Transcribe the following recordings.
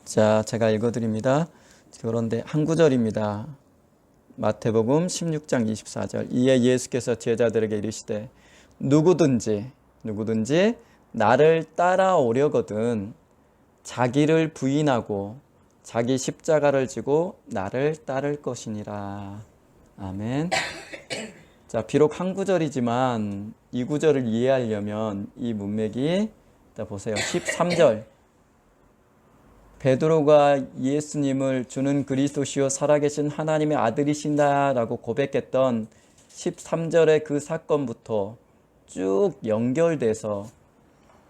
자, 제가 읽어드립니다. 그런데 한 구절입니다. 마태복음 16장 24절. 이에 예수께서 제자들에게 이르시되 누구든지 나를 따라오려거든 자기를 부인하고 자기 십자가를 지고 나를 따를 것이니라. 아멘. 자, 비록 한 구절이지만 이 구절을 이해하려면 이 문맥이, 자, 보세요. 13절. 베드로가 예수님을 주는 그리스도시요 살아계신 하나님의 아들이신다라고 고백했던 13절의 그 사건부터 쭉 연결돼서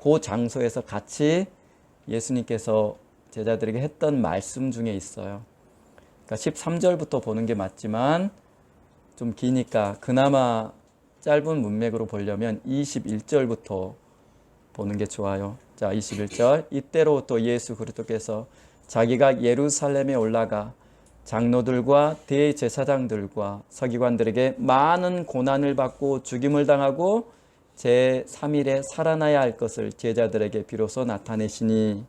그 장소에서 같이 예수님께서 제자들에게 했던 말씀 중에 있어요. 그러니까 13절부터 보는 게 맞지만 좀 기니까 그나마 짧은 문맥으로 보려면 21절부터 보는 게 좋아요. 자, 21절. 이때로부터 예수 그리스도께서 자기가 예루살렘에 올라가 장로들과 대제사장들과 서기관들에게 많은 고난을 받고 죽임을 당하고 제3일에 살아나야 할 것을 제자들에게 비로소 나타내시니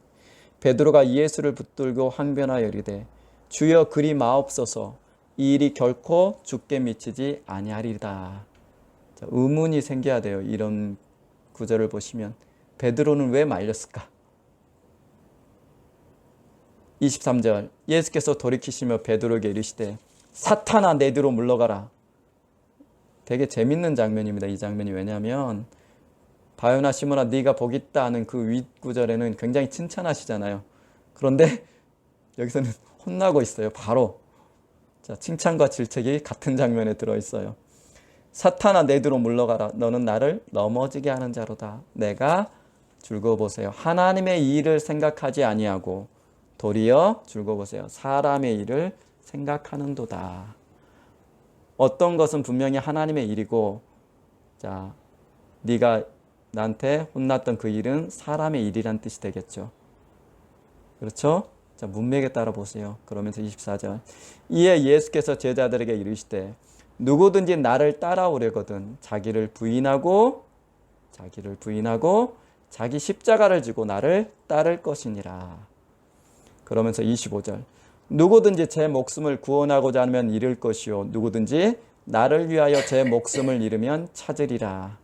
베드로가 예수를 붙들고 항변하여 이르되 주여 그리 마옵소서 이 일이 결코 죽게 미치지 아니하리이다. 자, 의문이 생겨야 돼요. 이런 구절을 보시면 베드로는 왜 말렸을까? 23절. 예수께서 돌이키시며 베드로에게 이르시되 사탄아 내 뒤로 물러가라. 되게 재밌는 장면입니다. 이 장면이. 왜냐하면 바요나 시몬아 네가 복 있다 하는 그 윗구절에는 굉장히 칭찬하시잖아요. 그런데 여기서는 혼나고 있어요. 바로. 자, 칭찬과 질책이 같은 장면에 들어있어요. 사탄아 내 뒤로 물러가라. 너는 나를 넘어지게 하는 자로다. 내가 즐거워보세요. 하나님의 일을 생각하지 아니하고 도리어 즐거워보세요. 사람의 일을 생각하는도다. 어떤 것은 분명히 하나님의 일이고, 자, 네가 나한테 혼났던 그 일은 사람의 일이란 뜻이 되겠죠. 그렇죠? 자, 문맥에 따라 보세요. 그러면서 24절. 이에 예수께서 제자들에게 이르시되 누구든지 나를 따라오려거든 자기를 부인하고 자기 십자가를 지고 나를 따를 것이니라. 그러면서 25절. 누구든지 제 목숨을 구원하고자 하면 잃을 것이요 누구든지 나를 위하여 제 목숨을 잃으면 찾으리라.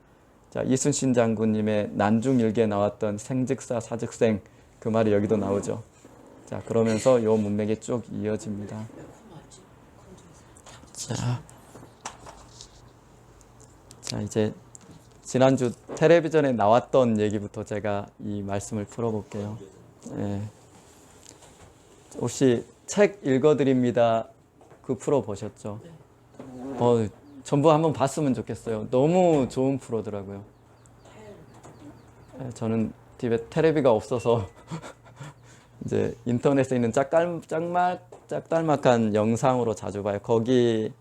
자, 이순신 장군님의 난중일기에 나왔던 생즉사 사즉생 그 말이 여기도 나오죠. 자, 그러면서 요 문맥이 쭉 이어집니다. 자, 이제 지난주 텔레비전에 나왔던 얘기부터 제가 이 말씀을 풀어볼게요. 예. 혹시 책 읽어드립니다. 그 프로 보셨죠? 전부 한번 봤으면 좋겠어요. 너무 좋은 프로더라고요. 예, 저는 집에 텔레비가 없어서 이제 인터넷에 있는 짝달막한 영상으로 자주 봐요. 거기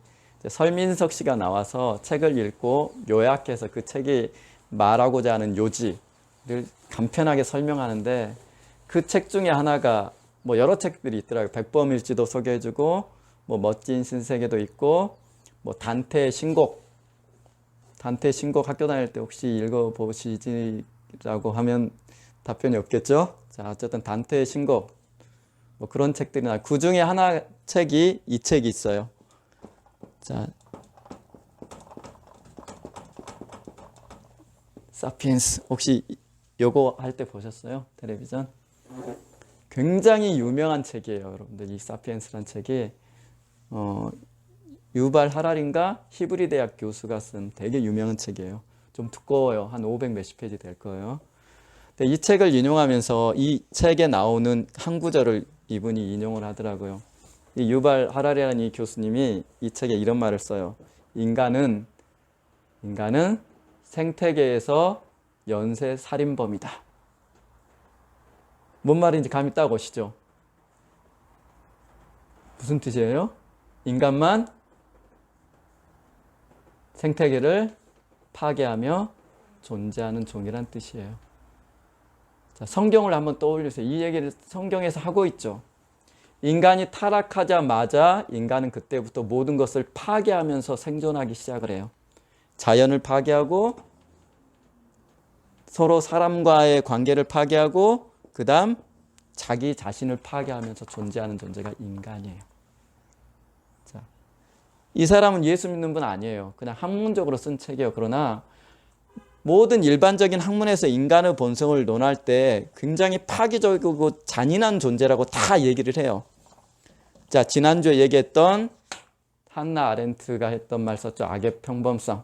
설민석 씨가 나와서 책을 읽고 요약해서 그 책이 말하고자 하는 요지를 간편하게 설명하는데 그 책 중에 하나가 뭐 여러 책들이 있더라고요. 백범일지도 소개해주고 뭐 멋진 신세계도 있고 뭐 단테의 신곡 학교 다닐 때 혹시 읽어보시지라고 하면 답변이 없겠죠? 자, 어쨌든 단테의 신곡 뭐 그런 책들이 나와요. 그 중에 하나 책이 이 책이 있어요. 자, 사피엔스 혹시 요거 할 때 보셨어요? 텔레비전? 굉장히 유명한 책이에요, 여러분들. 이 사피엔스란 책이 유발 하라리인가 히브리 대학 교수가 쓴 되게 유명한 책이에요. 좀 두꺼워요. 한 500 몇십 페이지 될 거예요. 근데 이 책을 인용하면서 이 책에 나오는 한 구절을 이분이 인용을 하더라고요. 이 유발 하라리라는 이 교수님이 이 책에 이런 말을 써요. 인간은 생태계에서 연쇄 살인범이다. 뭔 말인지 감이 딱 오시죠? 무슨 뜻이에요? 인간만 생태계를 파괴하며 존재하는 종이란 뜻이에요. 자, 성경을 한번 떠올리세요. 이 얘기를 성경에서 하고 있죠. 인간이 타락하자마자 인간은 그때부터 모든 것을 파괴하면서 생존하기 시작을 해요. 자연을 파괴하고 서로 사람과의 관계를 파괴하고 그 다음 자기 자신을 파괴하면서 존재하는 존재가 인간이에요. 자, 이 사람은 예수 믿는 분 아니에요. 그냥 학문적으로 쓴 책이에요. 그러나 모든 일반적인 학문에서 인간의 본성을 논할 때 굉장히 파괴적이고 잔인한 존재라고 다 얘기를 해요. 자, 지난주에 얘기했던 한나 아렌트가 했던 말 썼죠. 악의 평범성.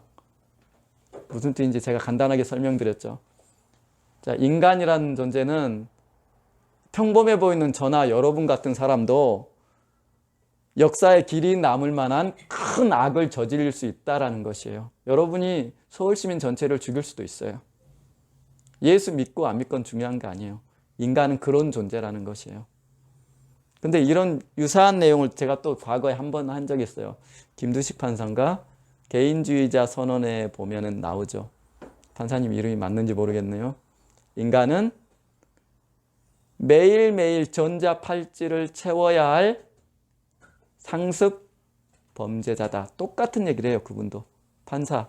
무슨 뜻인지 제가 간단하게 설명드렸죠. 자, 인간이라는 존재는 평범해 보이는 저나 여러분 같은 사람도 역사의 길이 남을 만한 큰 악을 저지를 수 있다는 것이에요. 여러분이 서울시민 전체를 죽일 수도 있어요. 예수 믿고 안 믿건 중요한 게 아니에요. 인간은 그런 존재라는 것이에요. 근데 이런 유사한 내용을 제가 또 과거에 한 번 한 적이 있어요. 김두식 판사가 개인주의자 선언에 보면은 나오죠. 판사님 이름이 맞는지 모르겠네요. 인간은 매일매일 전자팔찌를 채워야 할 상습 범죄자다. 똑같은 얘기를 해요. 그분도. 판사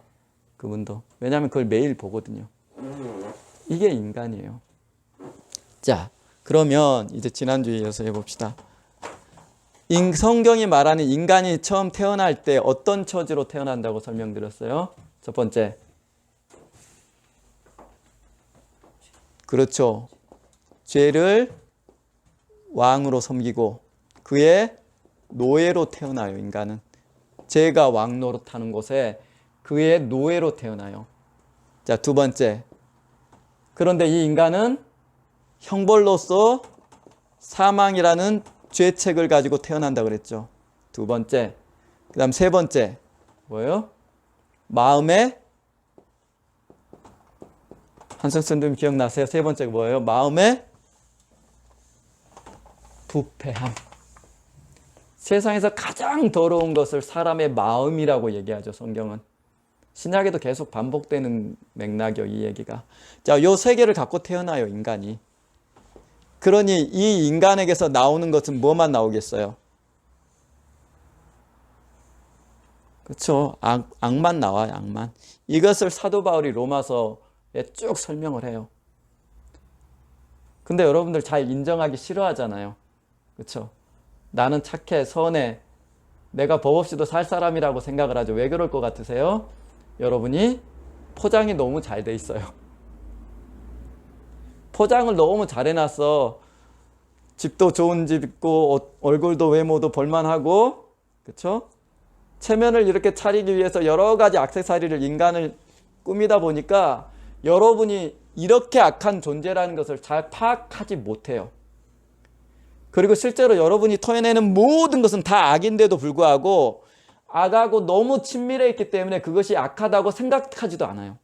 그분도. 왜냐하면 그걸 매일 보거든요. 이게 인간이에요. 자, 그러면 이제 지난주에 이어서 해봅시다. 성경이 말하는 인간이 처음 태어날 때 어떤 처지로 태어난다고 설명드렸어요? 첫 번째, 그렇죠. 죄를 왕으로 섬기고 그의 노예로 태어나요. 인간은 죄가 왕 노릇하는 곳에 그의 노예로 태어나요. 자, 두 번째, 그런데 이 인간은 형벌로서 사망이라는 죄책을 가지고 태어난다 그랬죠. 두 번째, 그 다음 세 번째 뭐예요? 마음에, 한성 선생님 기억나세요? 세 번째가 뭐예요? 마음에 부패함. 세상에서 가장 더러운 것을 사람의 마음이라고 얘기하죠. 성경은. 신약에도 계속 반복되는 맥락이요. 이 얘기가. 자, 요 세 개를 갖고 태어나요. 인간이. 그러니 이 인간에게서 나오는 것은 뭐만 나오겠어요? 그렇죠. 악만 나와요. 악만. 이것을 사도 바울이 로마서에 쭉 설명을 해요. 근데 여러분들 잘 인정하기 싫어하잖아요. 그렇죠. 나는 착해, 선해, 내가 법 없이도 살 사람이라고 생각을 하죠. 왜 그럴 것 같으세요? 여러분이 포장이 너무 잘 돼 있어요. 포장을 너무 잘 해놨어. 집도 좋은 집 있고 얼굴도 외모도 볼만하고, 그렇죠? 체면을 이렇게 차리기 위해서 여러 가지 액세서리를 인간을 꾸미다 보니까 여러분이 이렇게 악한 존재라는 것을 잘 파악하지 못해요. 그리고 실제로 여러분이 토해내는 모든 것은 다 악인데도 불구하고 악하고 너무 친밀해 있기 때문에 그것이 악하다고 생각하지도 않아요.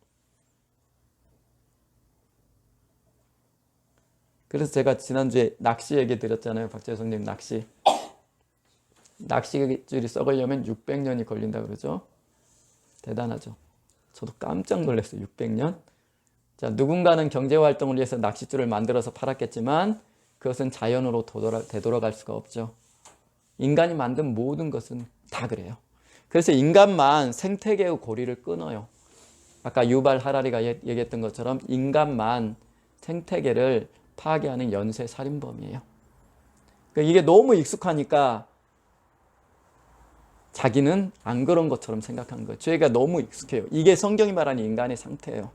그래서 제가 지난주에 낚시 얘기 드렸잖아요. 박재성님 낚시. 낚시줄이 썩으려면 600년이 걸린다 그러죠. 대단하죠. 저도 깜짝 놀랐어요. 600년. 자, 누군가는 경제활동을 위해서 낚싯줄을 만들어서 팔았겠지만 그것은 자연으로 되돌아갈 수가 없죠. 인간이 만든 모든 것은 다 그래요. 그래서 인간만 생태계의 고리를 끊어요. 아까 유발 하라리가 얘기했던 것처럼 인간만 생태계를 파괴하는 연쇄 살인범이에요. 그러니까 이게 너무 익숙하니까 자기는 안 그런 것처럼 생각하는 거예요. 죄가 너무 익숙해요. 이게 성경이 말하는 인간의 상태예요.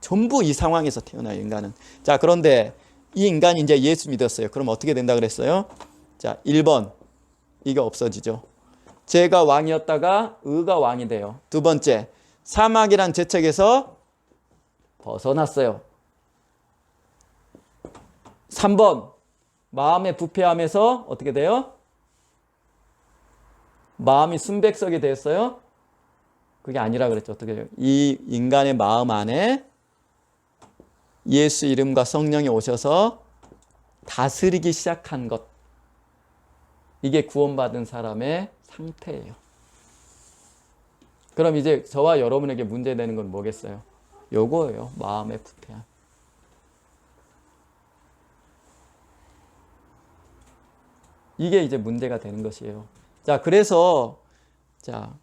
전부 이 상황에서 태어나요, 인간은. 자, 그런데 이 인간이 이제 예수 믿었어요. 그럼 어떻게 된다 그랬어요? 자, 1번. 이게 없어지죠. 죄가 왕이었다가 의가 왕이 돼요. 두 번째, 사막이란 죄책에서 벗어났어요. 3번, 마음의 부패함에서 어떻게 돼요? 마음이 순백석이 됐어요? 그게 아니라 그랬죠. 어떻게 돼요? 이 인간의 마음 안에 예수 이름과 성령이 오셔서 다스리기 시작한 것. 이게 구원받은 사람의 상태예요. 그럼 이제 저와 여러분에게 문제되는 건 뭐겠어요? 요거예요. 마음의 부패함. 이게 이제 문제가 되는 것이에요. 자, 그래서 자,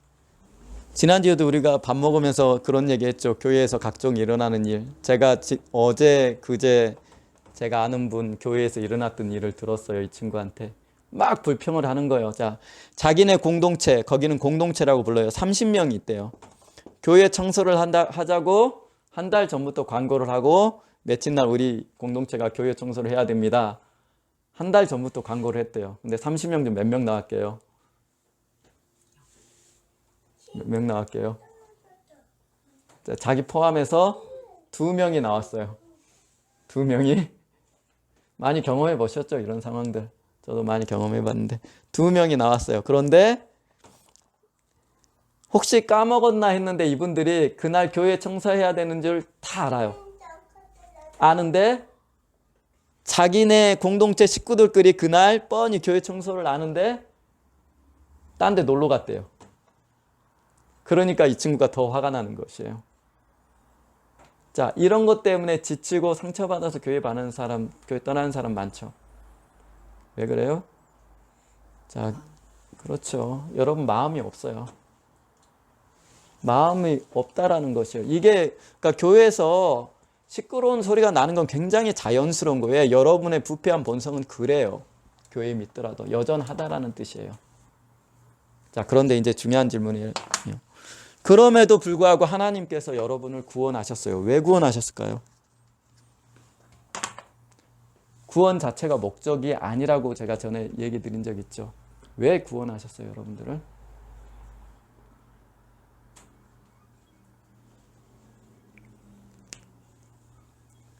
지난주에도 우리가 밥 먹으면서 그런 얘기 했죠. 교회에서 각종 일어나는 일. 제가 어제 그제 제가 아는 분 교회에서 일어났던 일을 들었어요. 이 친구한테 막 불평을 하는 거예요. 자, 자기네 공동체, 거기는 공동체라고 불러요. 30명이 있대요. 교회 청소를 하자고 한 달 전부터 광고를 하고 며칠 날 우리 공동체가 교회 청소를 해야 됩니다. 한 달 전부터 광고를 했대요. 근데 30명 중 몇 명 나왔게요? 몇 명 나왔게요? 자, 자기 포함해서 2명이 나왔어요. 2명이 많이 경험해 보셨죠? 이런 상황들. 저도 많이 경험해 봤는데 2명이 나왔어요. 그런데 혹시 까먹었나 했는데 이분들이 그날 교회 청소해야 되는 줄 다 알아요. 아는데 자기네 공동체 식구들끼리 그날 뻔히 교회 청소를 아는데 딴 데 놀러 갔대요. 그러니까 이 친구가 더 화가 나는 것이에요. 자, 이런 것 때문에 지치고 상처받아서 교회 떠나는 사람 많죠. 왜 그래요? 자, 그렇죠. 여러분 마음이 없어요. 마음이 없다라는 것이에요. 이게 그러니까 교회에서 시끄러운 소리가 나는 건 굉장히 자연스러운 거예요. 여러분의 부패한 본성은 그래요. 교회 믿더라도 여전하다라는 뜻이에요. 자, 그런데 이제 중요한 질문이에요. 그럼에도 불구하고 하나님께서 여러분을 구원하셨어요. 왜 구원하셨을까요? 구원 자체가 목적이 아니라고 제가 전에 얘기 드린 적 있죠. 왜 구원하셨어요, 여러분들을?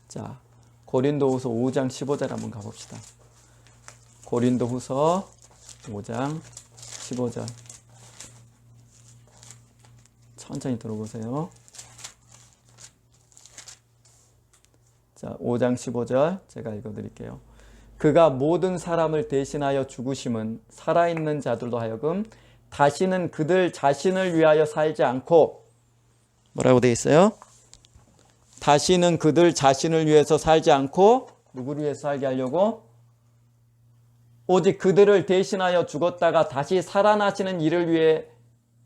자, 고린도후서 5장 15절 한번 가봅시다. 고린도후서 5장 15절. 천천히 들어보세요. 자, 5장 15절 제가 읽어드릴게요. 그가 모든 사람을 대신하여 죽으심은 살아있는 자들도 하여금 다시는 그들 자신을 위하여 살지 않고 뭐라고 되어 있어요? 다시는 그들 자신을 위해서 살지 않고 누구를 위해서 살게 하려고? 오직 그들을 대신하여 죽었다가 다시 살아나시는 이를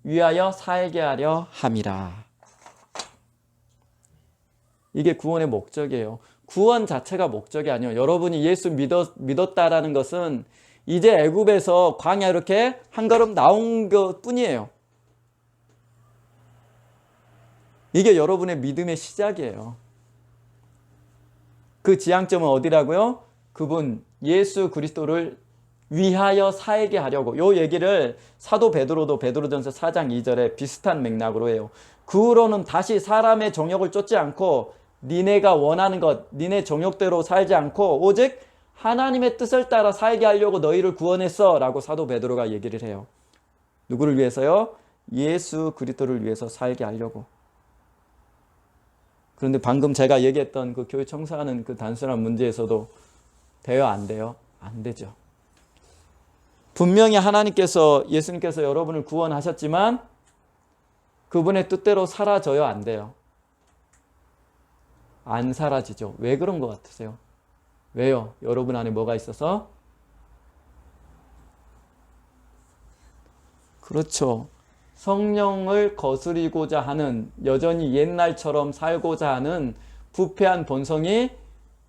위하여 살게 하려 함이라. 이게 구원의 목적이에요. 구원 자체가 목적이 아니에요. 여러분이 예수 믿었다라는 것은 이제 애굽에서 광야 이렇게 한 걸음 나온 것 뿐이에요. 이게 여러분의 믿음의 시작이에요. 그 지향점은 어디라고요? 그분 예수 그리스도를 위하여 살게 하려고. 요 얘기를 사도 베드로도 베드로전서 4장 2절에 비슷한 맥락으로 해요. 그 후로는 다시 사람의 정욕을 쫓지 않고 니네가 원하는 것, 니네 정욕대로 살지 않고 오직 하나님의 뜻을 따라 살게 하려고 너희를 구원했어 라고 사도 베드로가 얘기를 해요. 누구를 위해서요? 예수 그리스도를 위해서 살게 하려고. 그런데 방금 제가 얘기했던 그 교회 청소하는 그 단순한 문제에서도 돼요? 안 돼요? 안 되죠. 분명히 예수님께서 여러분을 구원하셨지만 그분의 뜻대로 사라져요? 안 돼요? 안 사라지죠. 왜 그런 것 같으세요? 왜요? 여러분 안에 뭐가 있어서? 그렇죠. 성령을 거스리고자 하는, 여전히 옛날처럼 살고자 하는 부패한 본성이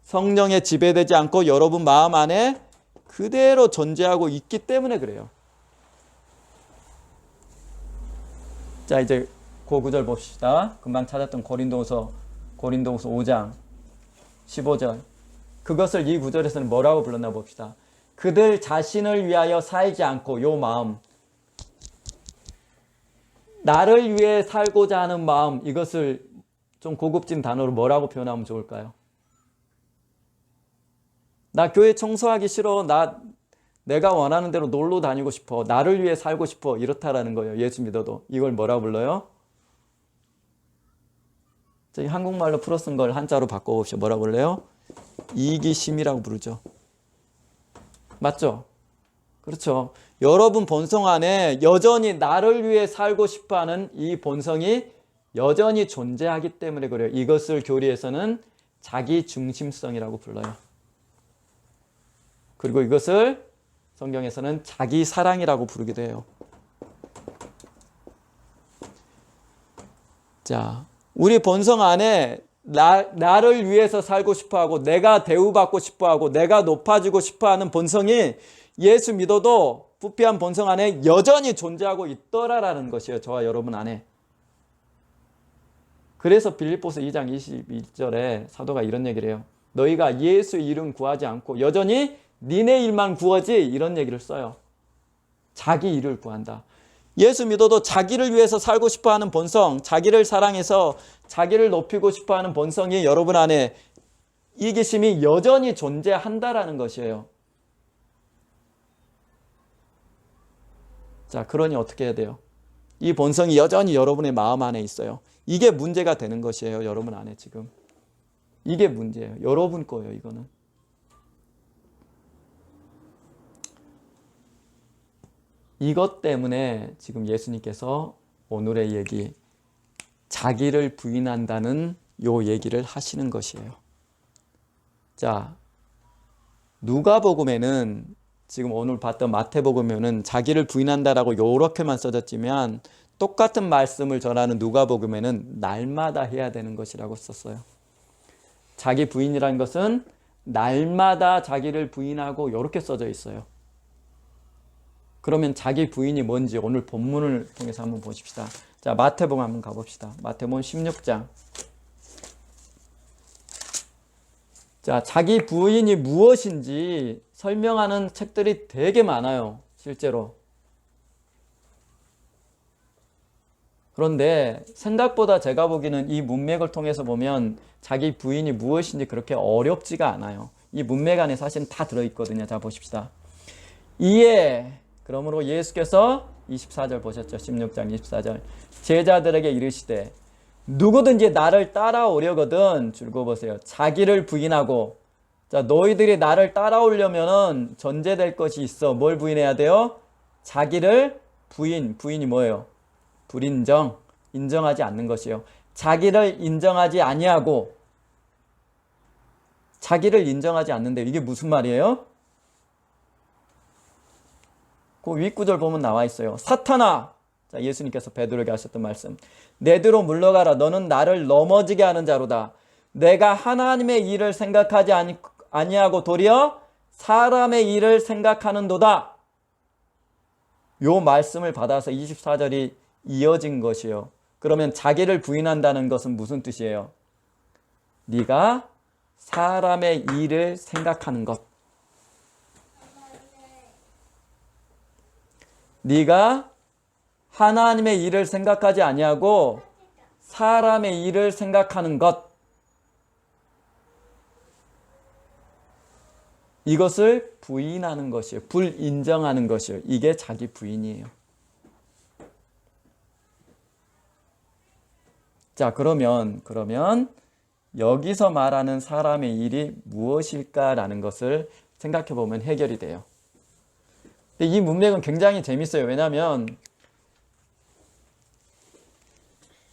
성령에 지배되지 않고 여러분 마음 안에 그대로 존재하고 있기 때문에 그래요. 자, 이제 그 구절 봅시다. 금방 찾았던 고린도후서 5장 15절. 그것을 이 구절에서는 뭐라고 불렀나 봅시다. 그들 자신을 위하여 살지 않고, 요 마음, 나를 위해 살고자 하는 마음, 이것을 좀 고급진 단어로 뭐라고 표현하면 좋을까요? 나 교회 청소하기 싫어. 내가 원하는 대로 놀러 다니고 싶어. 나를 위해 살고 싶어. 이렇다라는 거예요. 예수 믿어도. 이걸 뭐라고 불러요? 저희 한국말로 풀어 쓴 걸 한자로 바꿔봅시다. 뭐라고 불러요? 이기심이라고 부르죠. 맞죠? 그렇죠. 여러분 본성 안에 여전히 나를 위해 살고 싶어하는 이 본성이 여전히 존재하기 때문에 그래요. 이것을 교리에서는 자기중심성이라고 불러요. 그리고 이것을 성경에서는 자기사랑이라고 부르기도 해요. 자, 우리 본성 안에 나를 위해서 살고 싶어하고 내가 대우받고 싶어하고 내가 높아지고 싶어하는 본성이 예수 믿어도 부패한 본성 안에 여전히 존재하고 있더라라는 것이에요. 저와 여러분 안에. 그래서 빌립보서 2장 21절에 사도가 이런 얘기를 해요. 너희가 예수 이름 구하지 않고 여전히 니네 일만 구하지, 이런 얘기를 써요. 자기 일을 구한다. 예수 믿어도 자기를 위해서 살고 싶어하는 본성, 자기를 사랑해서 자기를 높이고 싶어하는 본성이 여러분 안에, 이기심이 여전히 존재한다라는 것이에요. 자, 그러니 어떻게 해야 돼요? 이 본성이 여전히 여러분의 마음 안에 있어요. 이게 문제가 되는 것이에요. 여러분 안에 지금. 이게 문제예요. 여러분 거예요, 이거는. 이것 때문에 지금 예수님께서 오늘의 얘기, 자기를 부인한다는 요 얘기를 하시는 것이에요. 자, 누가복음에는, 지금 오늘 봤던 마태복음에는 자기를 부인한다라고 요렇게만 써졌지만 똑같은 말씀을 전하는 누가복음에는 날마다 해야 되는 것이라고 썼어요. 자기 부인이라는 것은 날마다 자기를 부인하고 요렇게 써져 있어요. 그러면 자기 부인이 뭔지 오늘 본문을 통해서 한번 보십시다. 자, 마태복음 한번 가봅시다. 마태복음 16장. 자, 자기 부인이 무엇인지 설명하는 책들이 되게 많아요. 실제로. 그런데 생각보다 제가 보기에는 이 문맥을 통해서 보면 자기 부인이 무엇인지 그렇게 어렵지가 않아요. 이 문맥 안에 사실은 다 들어있거든요. 자, 보십시다. 이에 그러므로 예수께서 24절 보셨죠? 16장 24절. 제자들에게 이르시되 누구든지 나를 따라오려거든, 줄거 보세요. 자기를 부인하고, 자, 너희들이 나를 따라오려면은 전제될 것이 있어. 뭘 부인해야 돼요? 자기를 부인이 뭐예요? 불인정, 인정하지 않는 것이요. 자기를 인정하지 아니하고, 자기를 인정하지 않는데 이게 무슨 말이에요? 그 윗구절 보면 나와 있어요. 사탄아! 자, 예수님께서 베드로에게 하셨던 말씀. 내뒤로 물러가라. 너는 나를 넘어지게 하는 자로다. 내가 하나님의 일을 생각하지 아니하고 도리어 사람의 일을 생각하는도다. 요 말씀을 받아서 24절이 이어진 것이요. 그러면 자기를 부인한다는 것은 무슨 뜻이에요? 네가 사람의 일을 생각하는 것. 네가 하나님의 일을 생각하지 아니하고 사람의 일을 생각하는 것. 이것을 부인하는 것이에요. 불인정하는 것이에요. 이게 자기 부인이에요. 자, 그러면 여기서 말하는 사람의 일이 무엇일까라는 것을 생각해 보면 해결이 돼요. 근데 이 문맥은 굉장히 재밌어요. 왜냐하면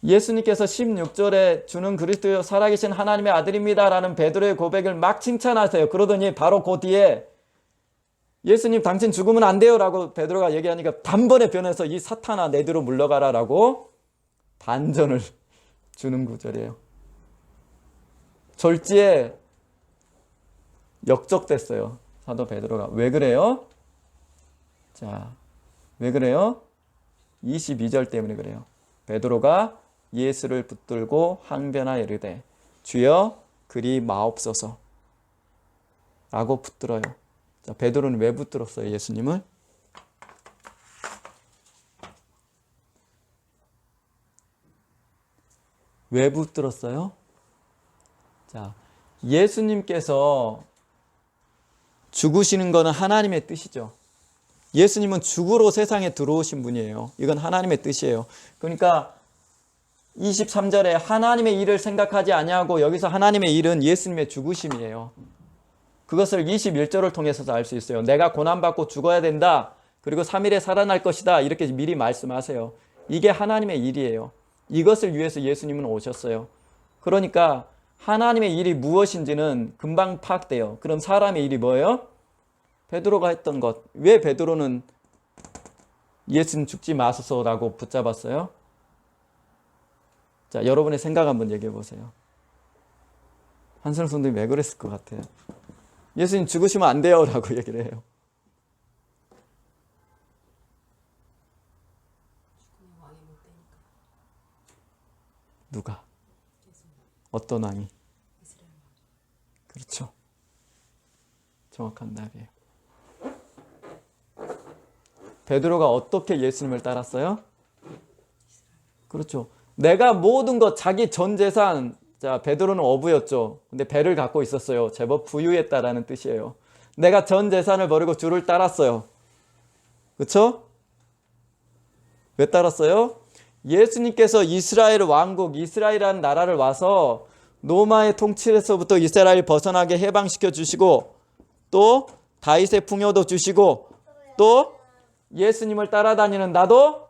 예수님께서 16절에 주는 그리스도여 살아계신 하나님의 아들입니다 라는 베드로의 고백을 막 칭찬하세요. 그러더니 바로 그 뒤에 예수님 당신 죽으면 안 돼요 라고 베드로가 얘기하니까 단번에 변해서 이 사탄아 내 뒤로 물러가라 라고 반전을 주는 구절이에요. 졸지에 역적됐어요. 사도 베드로가. 왜 그래요? 자, 왜 그래요? 22절 때문에 그래요. 베드로가 예수를 붙들고 항변하여 이르되 주여 그리 마옵소서 라고 붙들어요. 자, 베드로는 왜 붙들었어요? 예수님을? 왜 붙들었어요? 자, 예수님께서 죽으시는 것은 하나님의 뜻이죠. 예수님은 죽으러 세상에 들어오신 분이에요. 이건 하나님의 뜻이에요. 그러니까 23절에 하나님의 일을 생각하지 아니하고, 여기서 하나님의 일은 예수님의 죽으심이에요. 그것을 21절을 통해서 알 수 있어요. 내가 고난받고 죽어야 된다. 그리고 3일에 살아날 것이다. 이렇게 미리 말씀하세요. 이게 하나님의 일이에요. 이것을 위해서 예수님은 오셨어요. 그러니까 하나님의 일이 무엇인지는 금방 파악돼요. 그럼 사람의 일이 뭐예요? 베드로가 했던 것. 왜 베드로는 예수님 죽지 마소서라고 붙잡았어요? 자, 여러분의 생각 한번 얘기해 보세요. 한국 성도들이 왜 그랬을 것 같아요? 예수님 죽으시면 안 돼요 라고 얘기를 해요. 누가? 어떤 왕이? 그렇죠. 정확한 답이에요. 베드로가 어떻게 예수님을 따랐어요? 그렇죠. 내가 모든 것, 자기 전 재산, 자, 베드로는 어부였죠. 근데 배를 갖고 있었어요. 제법 부유했다라는 뜻이에요. 내가 전 재산을 버리고 주를 따랐어요. 그렇죠? 왜 따랐어요? 예수님께서 이스라엘 왕국, 이스라엘이라는 나라를 와서 로마의 통치에서부터 이스라엘을 벗어나게 해방시켜 주시고, 또 다윗의 풍요도 주시고, 또 예수님을 따라다니는 나도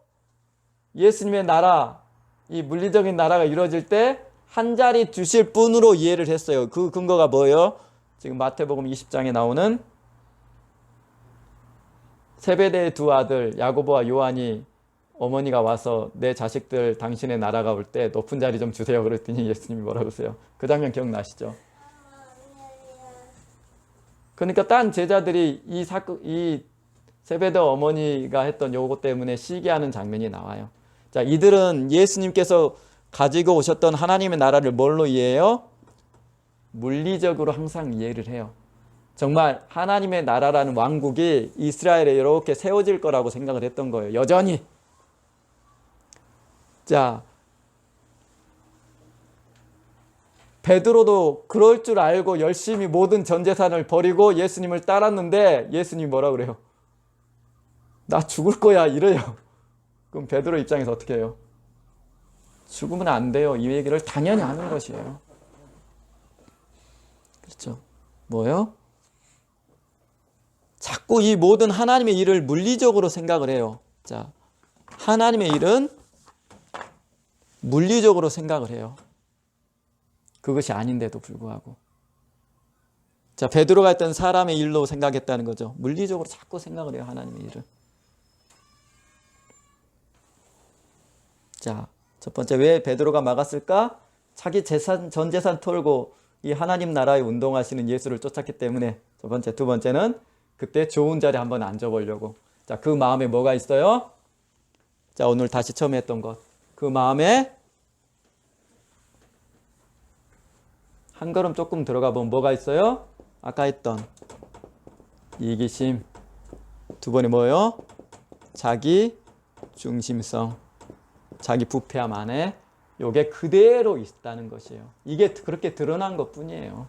예수님의 나라, 이 물리적인 나라가 이루어질 때 한 자리 주실 분으로 이해를 했어요. 그 근거가 뭐예요? 지금 마태복음 20장에 나오는 세베대의 두 아들 야고보와 요한이 어머니가 와서 내 자식들 당신의 나라가 올 때 높은 자리 좀 주세요. 그랬더니 예수님이 뭐라고 그러세요? 그 장면 기억나시죠? 그러니까 딴 제자들이 이 세베대 어머니가 했던 요거 때문에 시기하는 장면이 나와요. 자, 이들은 예수님께서 가지고 오셨던 하나님의 나라를 뭘로 이해해요? 물리적으로 항상 이해를 해요. 정말 하나님의 나라라는 왕국이 이스라엘에 이렇게 세워질 거라고 생각을 했던 거예요. 여전히. 자, 베드로도 그럴 줄 알고 열심히 모든 전 재산을 버리고 예수님을 따랐는데 예수님이 뭐라 그래요? 나 죽을 거야 이래요. 그럼 베드로 입장에서 어떻게 해요? 죽으면 안 돼요. 이 얘기를 당연히 하는 것이에요. 그렇죠? 뭐요? 자꾸 이 모든 하나님의 일을 물리적으로 생각을 해요. 자, 하나님의 일은 물리적으로 생각을 해요. 그것이 아닌데도 불구하고. 자, 베드로가 했던 사람의 일로 생각했다는 거죠. 물리적으로 자꾸 생각을 해요. 하나님의 일을. 자, 첫 번째, 왜 베드로가 막았을까? 자기 재산, 전 재산 털고 이 하나님 나라에 운동하시는 예수를 쫓았기 때문에. 첫 번째. 두 번째는 그때 좋은 자리에 한번 앉아보려고. 자, 그 마음에 뭐가 있어요? 자, 오늘 다시 처음 했던 것. 그 마음에 한 걸음 조금 들어가 보면 뭐가 있어요? 아까 했던 이기심. 두 번이 뭐예요? 자기 중심성. 자기 부패함 안에 요게 그대로 있다는 것이에요. 이게 그렇게 드러난 것 뿐이에요.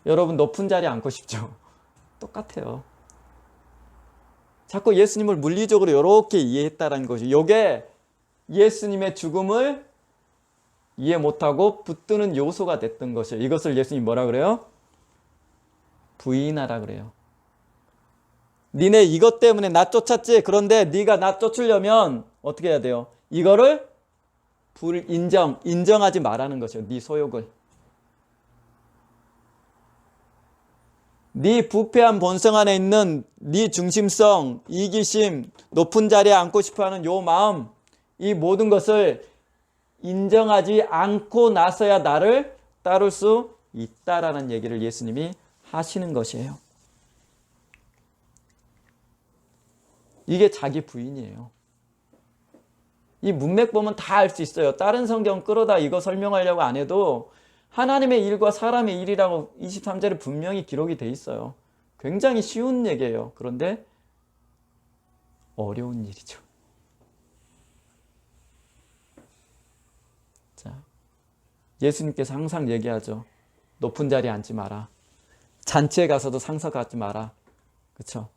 여러분 높은 자리에 앉고 싶죠? 똑같아요. 자꾸 예수님을 물리적으로 이렇게 이해했다는 것이 요게 예수님의 죽음을 이해 못하고 붙드는 요소가 됐던 것이에요. 이것을 예수님이 뭐라 그래요? 부인하라 그래요. 니네 이것 때문에 나 쫓았지? 그런데 네가 나 쫓으려면 어떻게 해야 돼요? 이거를 인정하지 말라는 것이에요. 네 소욕을. 네 부패한 본성 안에 있는 네 중심성, 이기심, 높은 자리에 앉고 싶어하는 요 마음, 이 모든 것을 인정하지 않고 나서야 나를 따를 수 있다라는 얘기를 예수님이 하시는 것이에요. 이게 자기 부인이에요. 이 문맥 보면 다 알 수 있어요. 다른 성경 끌어다 이거 설명하려고 안 해도 하나님의 일과 사람의 일이라고 23절에 분명히 기록이 돼 있어요. 굉장히 쉬운 얘기예요. 그런데 어려운 일이죠. 자, 예수님께서 항상 얘기하죠. 높은 자리에 앉지 마라. 잔치에 가서도 상석 갖지 마라. 그렇죠?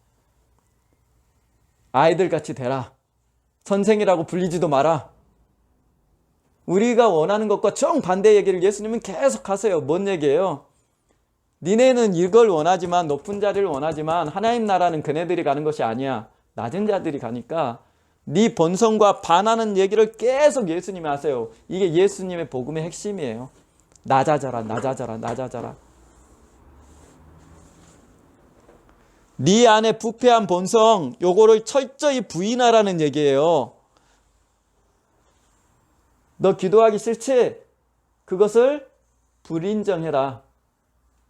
아이들같이 되라. 선생이라고 불리지도 마라. 우리가 원하는 것과 정반대 얘기를 예수님은 계속 하세요. 뭔 얘기예요? 니네는 이걸 원하지만, 높은 자리를 원하지만 하나님 나라는 그네들이 가는 것이 아니야. 낮은 자들이 가니까 네 본성과 반하는 얘기를 계속 예수님이 하세요. 이게 예수님의 복음의 핵심이에요. 낮아져라, 낮아져라, 낮아져라. 네 안에 부패한 본성, 요거를 철저히 부인하라는 얘기예요. 너 기도하기 싫지? 그것을 불인정해라.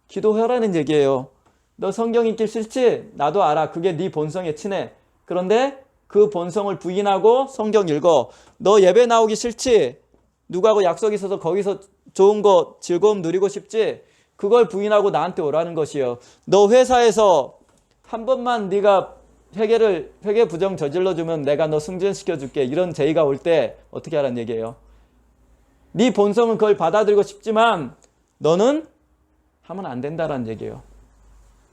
기도하라는 얘기예요. 너 성경 읽기 싫지? 나도 알아. 그게 네 본성에 친해. 그런데 그 본성을 부인하고 성경 읽어. 너 예배 나오기 싫지? 누구하고 약속 있어서 거기서 좋은 거 즐거움 누리고 싶지? 그걸 부인하고 나한테 오라는 것이요. 너 회사에서 한 번만 네가 회계 부정 저질러주면 내가 너 승진시켜줄게. 이런 제의가 올 때 어떻게 하라는 얘기예요. 네 본성은 그걸 받아들이고 싶지만 너는 하면 안 된다라는 얘기예요.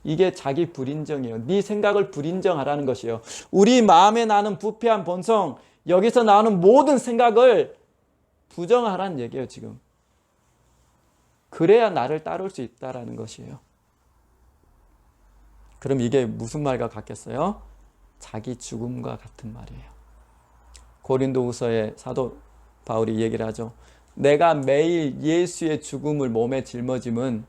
이게 자기 불인정이에요. 네 생각을 불인정하라는 것이에요. 우리 마음에 나는 부패한 본성, 여기서 나오는 모든 생각을 부정하라는 얘기예요, 지금. 그래야 나를 따를 수 있다라는 것이에요. 그럼 이게 무슨 말과 같겠어요? 자기 죽음과 같은 말이에요. 고린도후서에 사도 바울이 얘기를 하죠. 내가 매일 예수의 죽음을 몸에 짊어짐은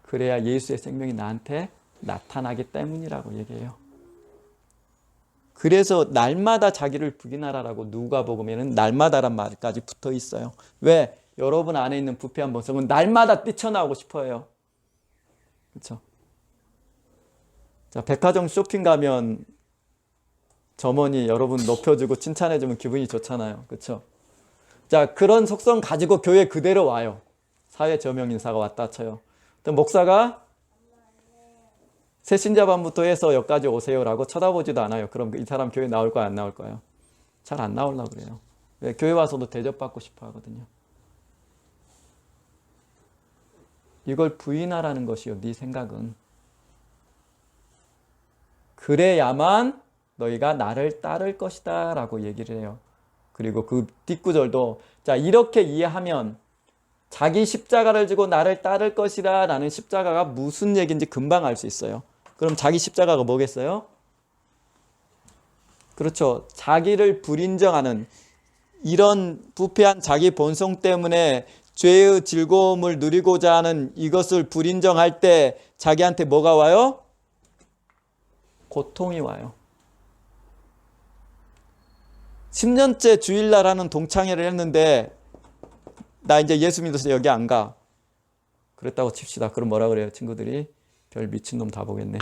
그래야 예수의 생명이 나한테 나타나기 때문이라고 얘기해요. 그래서 날마다 자기를 부인하라라고 누가복음에는 날마다란 말까지 붙어 있어요. 왜? 여러분 안에 있는 부패한 본성은 날마다 뛰쳐나오고 싶어요. 그렇죠? 자, 백화점 쇼핑 가면 점원이 여러분 높여주고 칭찬해주면 기분이 좋잖아요. 그렇죠? 자, 그런 속성 가지고 교회 그대로 와요. 사회 저명 인사가 왔다 쳐요. 목사가 새신자반부터 해서 여기까지 오세요라고 쳐다보지도 않아요. 그럼 이 사람 교회 나올 거야, 안 나올 거예요? 잘 안 나오려고 그래요. 왜? 교회 와서도 대접받고 싶어 하거든요. 이걸 부인하라는 것이요, 네 생각은. 그래야만 너희가 나를 따를 것이다 라고 얘기를 해요. 그리고 그 뒷구절도 자, 이렇게 이해하면 자기 십자가를 지고 나를 따를 것이다 라는 십자가가 무슨 얘기인지 금방 알 수 있어요. 그럼 자기 십자가가 뭐겠어요? 그렇죠. 자기를 불인정하는 이런 부패한 자기 본성 때문에 죄의 즐거움을 누리고자 하는 이것을 불인정할 때 자기한테 뭐가 와요? 고통이 와요. 10년째 주일날 하는 동창회를 했는데 나 이제 예수 믿어서 여기 안 가. 그랬다고 칩시다. 그럼 뭐라 그래요? 친구들이 별 미친놈 다 보겠네.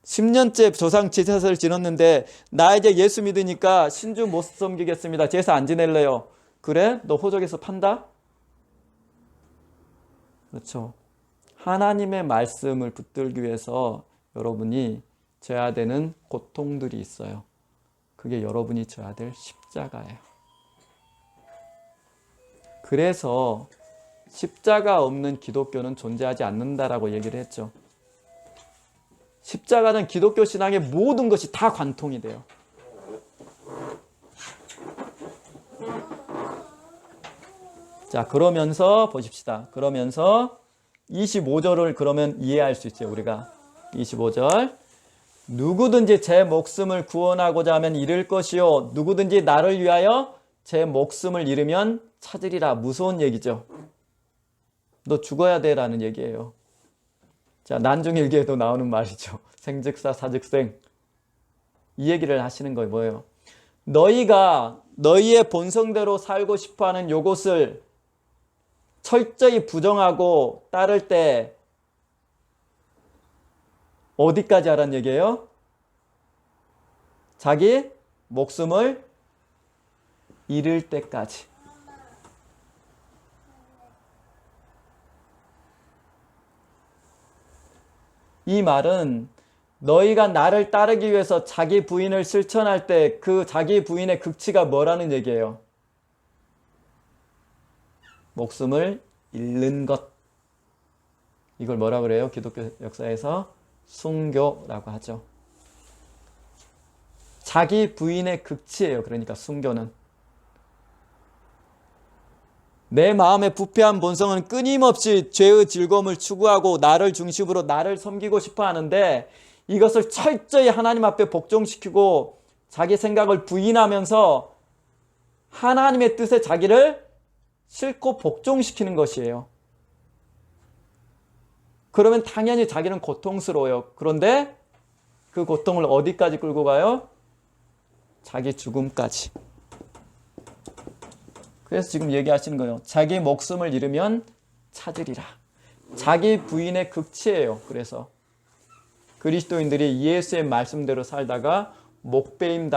10년째 조상 제사를 지냈는데 나 이제 예수 믿으니까 신주 못 섬기겠습니다. 제사 안 지낼래요. 그래? 너 호적에서 판다? 그렇죠. 하나님의 말씀을 붙들기 위해서 여러분이 져야 되는 고통들이 있어요. 그게 여러분이 져야 될 십자가예요. 그래서 십자가 없는 기독교는 존재하지 않는다라고 얘기를 했죠. 십자가는 기독교 신앙의 모든 것이 다 관통이 돼요. 자, 그러면서 보십시다. 그러면서 25절을 그러면 이해할 수 있어요, 우리가. 25절. 누구든지 제 목숨을 구원하고자 하면 잃을 것이요. 누구든지 나를 위하여 제 목숨을 잃으면 찾으리라. 무서운 얘기죠. 너 죽어야 돼 라는 얘기예요. 자, 난중일기에도 나오는 말이죠. 생즉사 사즉생. 이 얘기를 하시는 거예요. 뭐예요? 너희가 너희의 본성대로 살고 싶어하는 요것을 철저히 부정하고 따를 때 어디까지 하라는 얘기예요? 자기 목숨을 잃을 때까지. 이 말은 너희가 나를 따르기 위해서 자기 부인을 실천할 때 그 자기 부인의 극치가 뭐라는 얘기예요? 목숨을 잃는 것. 이걸 뭐라 그래요? 기독교 역사에서 순교라고 하죠. 자기 부인의 극치예요. 그러니까 순교는. 내 마음의 부패한 본성은 끊임없이 죄의 즐거움을 추구하고 나를 중심으로 나를 섬기고 싶어 하는데 이것을 철저히 하나님 앞에 복종시키고 자기 생각을 부인하면서 하나님의 뜻에 자기를 싣고 복종시키는 것이에요. 그러면 당연히 자기는 고통스러워요. 그런데 그 고통을 어디까지 끌고 가요? 자기 죽음까지. 그래서 지금 얘기하시는 거예요. 자기 목숨을 잃으면 찾으리라. 자기 부인의 극치예요. 그래서 그리스도인들이 예수의 말씀대로 살다가 목배임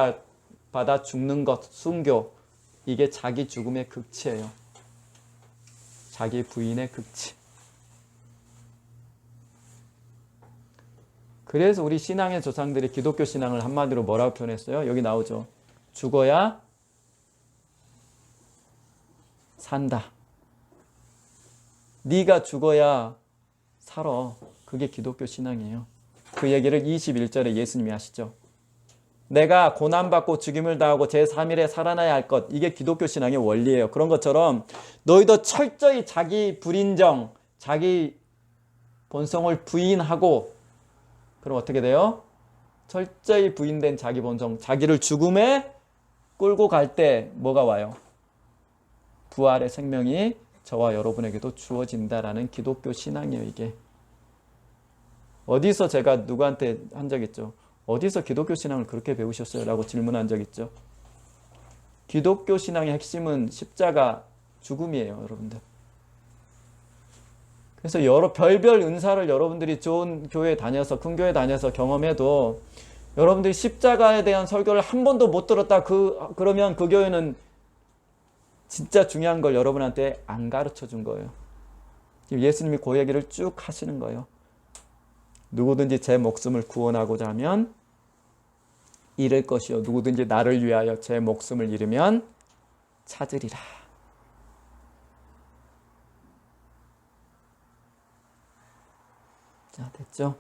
받아 죽는 것, 순교, 이게 자기 죽음의 극치예요. 자기 부인의 극치. 그래서 우리 신앙의 조상들이 기독교 신앙을 한마디로 뭐라고 표현했어요? 여기 나오죠. 죽어야 산다. 네가 죽어야 살아. 그게 기독교 신앙이에요. 그 얘기를 21절에 예수님이 하시죠. 내가 고난받고 죽임을 당하고 제3일에 살아나야 할 것. 이게 기독교 신앙의 원리예요. 그런 것처럼 너희도 철저히 자기 불인정, 자기 본성을 부인하고, 그럼 어떻게 돼요? 철저히 부인된 자기 본성, 자기를 죽음에 끌고 갈 때 뭐가 와요? 부활의 생명이 저와 여러분에게도 주어진다라는 기독교 신앙이에요. 이게 어디서 제가 누구한테 한 적 있죠? 어디서 기독교 신앙을 그렇게 배우셨어요? 라고 질문한 적 있죠. 기독교 신앙의 핵심은 십자가 죽음이에요. 여러분들. 그래서 여러 별별 은사를 여러분들이 좋은 교회 다녀서, 큰 교회 다녀서 경험해도 여러분들이 십자가에 대한 설교를 한 번도 못 들었다. 그러면 그 교회는 진짜 중요한 걸 여러분한테 안 가르쳐 준 거예요. 지금 예수님이 그 얘기를 쭉 하시는 거예요. 누구든지 제 목숨을 구원하고자 하면 잃을 것이요. 누구든지 나를 위하여 제 목숨을 잃으면 찾으리라. 자, 됐죠?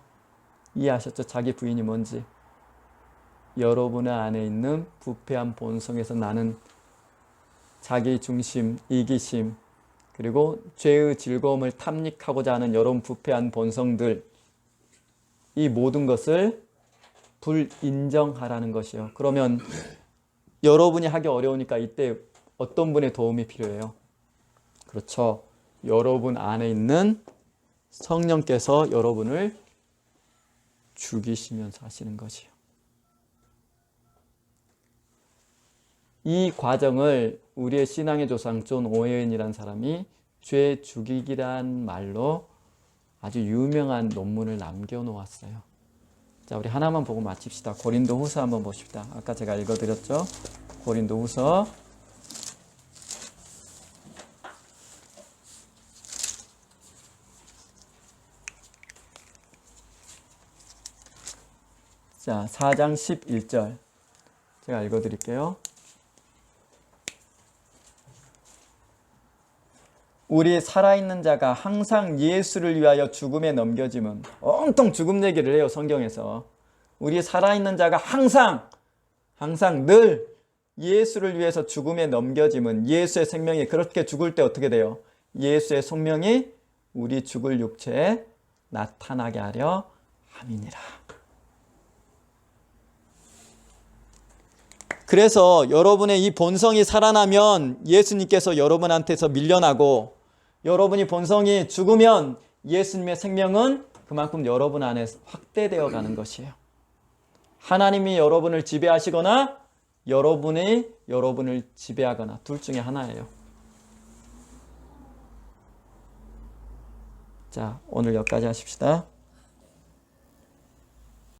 이해하셨죠? 자기 부인이 뭔지. 여러분의 안에 있는 부패한 본성에서 나는 자기 중심, 이기심, 그리고 죄의 즐거움을 탐닉하고자 하는 여러분 부패한 본성들, 이 모든 것을 불인정하라는 것이요. 그러면 여러분이 하기 어려우니까 이때 어떤 분의 도움이 필요해요? 그렇죠. 여러분 안에 있는 성령께서 여러분을 죽이시면서 하시는 것이요. 이 과정을 우리의 신앙의 조상 존 오웬이라는 사람이 죄 죽이기란 말로 아주 유명한 논문을 남겨놓았어요. 자, 우리 하나만 보고 마칩시다. 고린도후서 한번 보십시다. 아까 제가 읽어드렸죠. 고린도후서 4장 11절 제가 읽어드릴게요. 우리 살아있는 자가 항상 예수를 위하여 죽음에 넘겨짐은, 온통 죽음 얘기를 해요. 성경에서. 우리 살아있는 자가 항상 늘 예수를 위해서 죽음에 넘겨짐은, 예수의 생명이 그렇게 죽을 때 어떻게 돼요? 예수의 생명이 우리 죽을 육체에 나타나게 하려 함이니라. 그래서 여러분의 이 본성이 살아나면 예수님께서 여러분한테서 밀려나고, 여러분이 본성이 죽으면 예수님의 생명은 그만큼 여러분 안에 확대되어 가는 것이에요. 하나님이 여러분을 지배하시거나 여러분이 여러분을 지배하거나 둘 중에 하나예요. 자, 오늘 여기까지 하십시다.